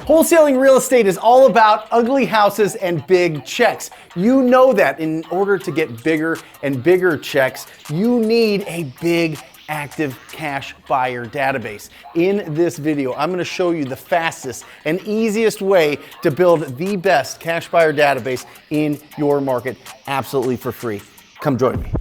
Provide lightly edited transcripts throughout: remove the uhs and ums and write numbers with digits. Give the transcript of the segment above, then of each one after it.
Wholesaling real estate is all about ugly houses and big checks. You know that in order to get bigger and bigger checks, you need a big active cash buyer database. In this video, I'm going to show you the fastest and easiest way to build the best cash buyer database in your market absolutely for free. Come join me.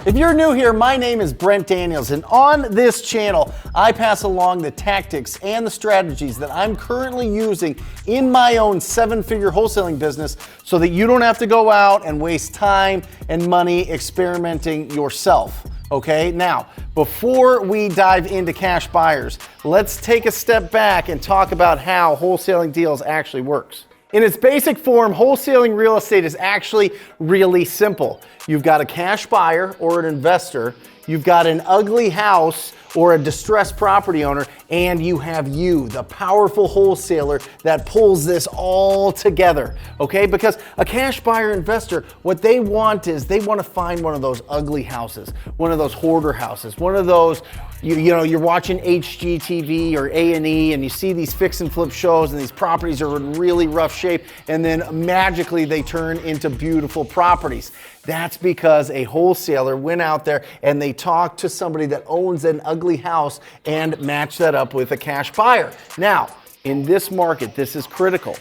If you're new here, my name is Brent Daniels, and on this channel, I pass along the tactics and the strategies that I'm currently using in my own 7-figure wholesaling business so that you don't have to go out and waste time and money experimenting yourself. Okay, now, before we dive into cash buyers, let's take a step back and talk about how wholesaling deals actually works. In its basic form, wholesaling real estate is actually really simple. You've got a cash buyer or an investor, you've got an ugly house or a distressed property owner, and you have you, the powerful wholesaler that pulls this all together, okay? Because a cash buyer investor, what they want is they want to find one of those ugly houses, one of those hoarder houses, one of those, you know, you're watching HGTV or A&E and you see these fix and flip shows and these properties are in really rough shape and then magically they turn into beautiful properties. That's because a wholesaler went out there and they talked to somebody that owns an ugly house and matched that up with a cash buyer. Now, in this market, this is critical.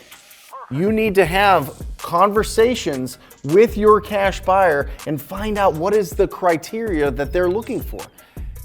You need to have conversations with your cash buyer and find out what is the criteria that they're looking for.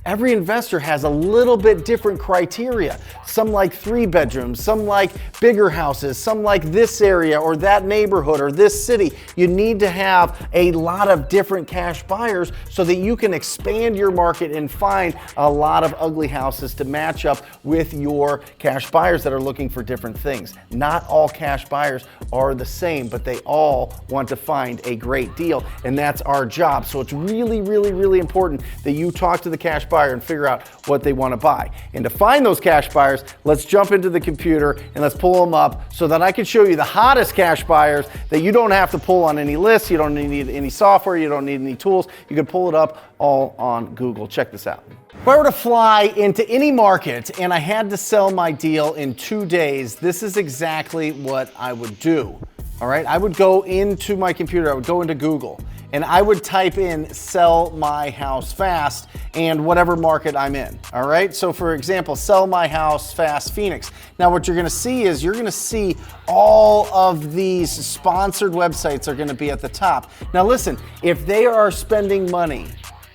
Every investor has a little bit different criteria. Some like 3 bedrooms, some like bigger houses, some like this area or that neighborhood or this city. You need to have a lot of different cash buyers so that you can expand your market and find a lot of ugly houses to match up with your cash buyers that are looking for different things. Not all cash buyers are the same, but they all want to find a great deal, and that's our job. So it's really, really, really important that you talk to the cash buyer and figure out what they want to buy. And to find those cash buyers, let's jump into the computer and let's pull them up so that I can show you the hottest cash buyers that you don't have to pull on any lists, you don't need any software, you don't need any tools. You can pull it up all on Google. Check this out. If I were to fly into any market and I had to sell my deal in 2 days, this is exactly what I would do. All right, I would go into my computer, I would go into Google, and I would type in sell my house fast and whatever market I'm in, all right? So for example, sell my house fast Phoenix. Now what you're gonna see is you're gonna see all of these sponsored websites are gonna be at the top. Now listen, if they are spending money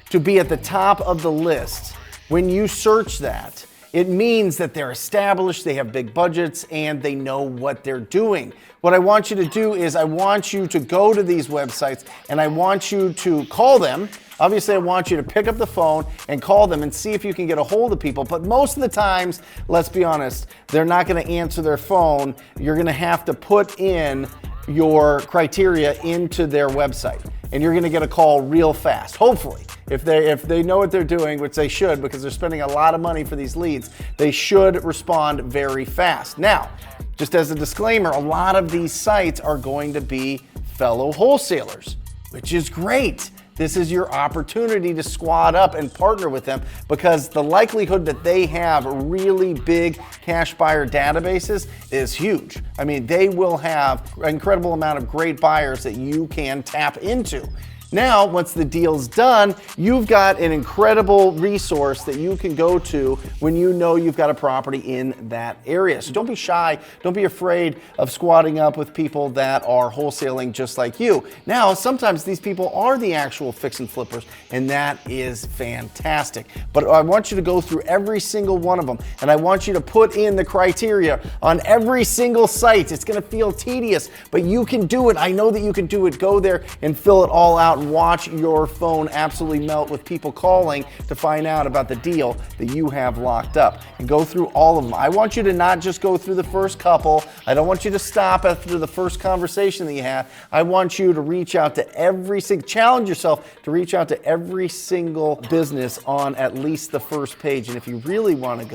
to be at the top of the list, when you search that, it means that they're established, they have big budgets, and they know what they're doing. What I want you to do is I want you to go to these websites and I want you to call them. Obviously, I want you to pick up the phone and call them and see if you can get a hold of people. But most of the times, let's be honest, they're not gonna answer their phone. You're gonna have to put in your criteria into their website and you're gonna get a call real fast, hopefully. If they know what they're doing, which they should because they're spending a lot of money for these leads, they should respond very fast. Now, just as a disclaimer, a lot of these sites are going to be fellow wholesalers, which is great. This is your opportunity to squad up and partner with them because the likelihood that they have really big cash buyer databases is huge. I mean, they will have an incredible amount of great buyers that you can tap into. Now, once the deal's done, you've got an incredible resource that you can go to when you know you've got a property in that area. So don't be shy, don't be afraid of squatting up with people that are wholesaling just like you. Now, sometimes these people are the actual fix and flippers, and that is fantastic. But I want you to go through every single one of them, and I want you to put in the criteria on every single site. It's gonna feel tedious, but you can do it. I know that you can do it. Go there and fill it all out. Watch your phone absolutely melt with people calling to find out about the deal that you have locked up and go through all of them. I want you to not just go through the first couple. I don't want you to stop after the first conversation that you have. I want you to reach out to challenge yourself to reach out to every single business on at least the first page. And if you really want to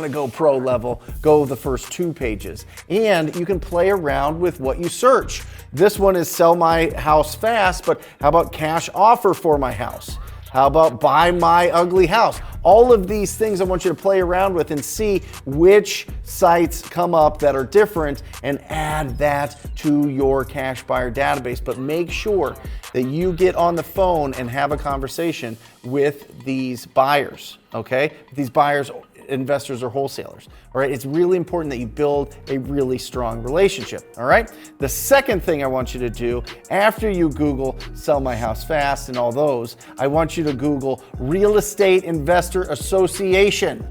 go pro level, go the first 2 pages. And you can play around with what you search. This one is sell my house fast, but how about cash offer for my house? How about buy my ugly house? All of these things I want you to play around with and see which sites come up that are different and add that to your cash buyer database. But make sure that you get on the phone and have a conversation with these buyers, okay? These buyers, investors, or wholesalers. All right, it's really important that you build a really strong relationship. All right, the second thing I want you to do after you Google sell my house fast and all those, I want you to Google real estate investor association.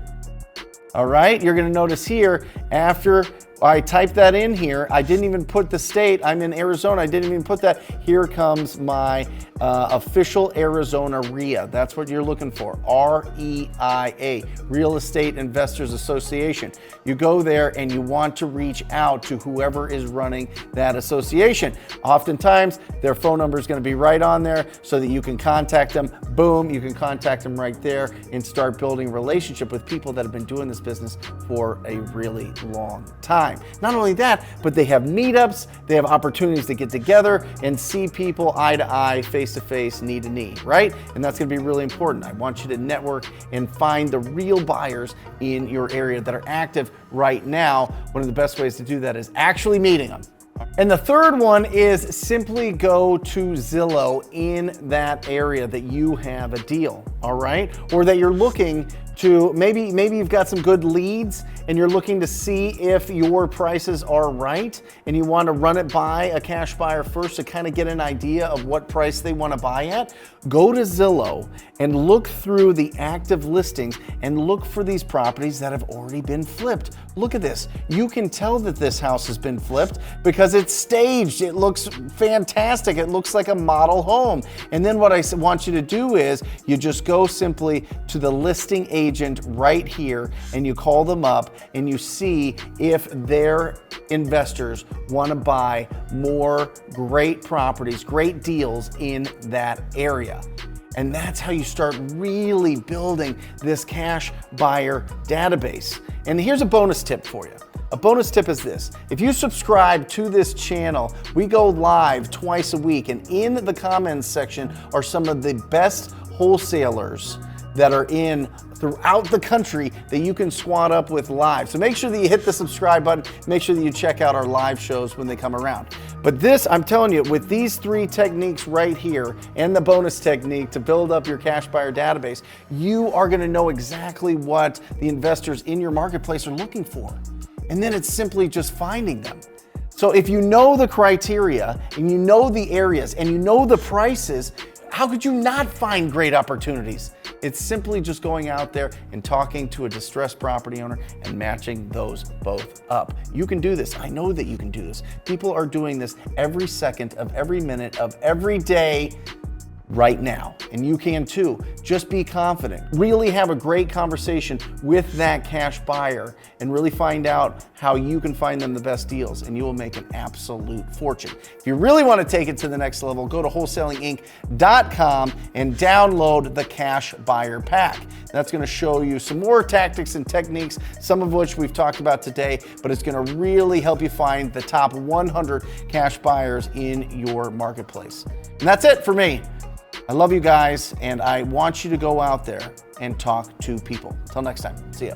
All right, you're going to notice here after I typed that in here, I didn't even put the state. I'm in Arizona. I didn't even put that. Here comes my official Arizona RIA. That's what you're looking for. REIA, Real Estate Investors Association. You go there and you want to reach out to whoever is running that association. Oftentimes, their phone number is going to be right on there so that you can contact them. Boom, you can contact them right there and start building a relationship with people that have been doing this business for a really long time. Not only that, but they have meetups, they have opportunities to get together and see people eye to eye, face to face, knee to knee, right? And that's going to be really important. I want you to network and find the real buyers in your area that are active right now. One of the best ways to do that is actually meeting them. And the third one is simply go to Zillow in that area that you have a deal, all right? Or that you're looking to, maybe you've got some good leads and you're looking to see if your prices are right and you want to run it by a cash buyer first to kind of get an idea of what price they want to buy at. Go to Zillow and look through the active listings and look for these properties that have already been flipped. Look at this. You can tell that this house has been flipped because it's staged. It looks fantastic. It looks like a model home. And then what I want you to do is you just go simply to the listing agent right here and you call them up and you see if their investors want to buy more great properties, great deals in that area. And that's how you start really building this cash buyer database. And here's a bonus tip for you. A bonus tip is this. If you subscribe to this channel, we go live twice a week, and in the comments section are some of the best wholesalers that are in throughout the country that you can squat up with live. So make sure that you hit the subscribe button. Make sure that you check out our live shows when they come around. But this, I'm telling you, with these three techniques right here and the bonus technique to build up your cash buyer database, you are going to know exactly what the investors in your marketplace are looking for. And then it's simply just finding them. So if you know the criteria and you know the areas and you know the prices, how could you not find great opportunities? It's simply just going out there and talking to a distressed property owner and matching those both up. You can do this. I know that you can do this. People are doing this every second of every minute of every day right now, and you can too. Just be confident. Really have a great conversation with that cash buyer and really find out how you can find them the best deals, and you will make an absolute fortune. If you really want to take it to the next level, go to wholesalinginc.com and download the cash buyer pack. That's going to show you some more tactics and techniques, some of which we've talked about today, but it's going to really help you find the top 100 cash buyers in your marketplace. And that's it for me. I love you guys, and I want you to go out there and talk to people. Until next time, see ya.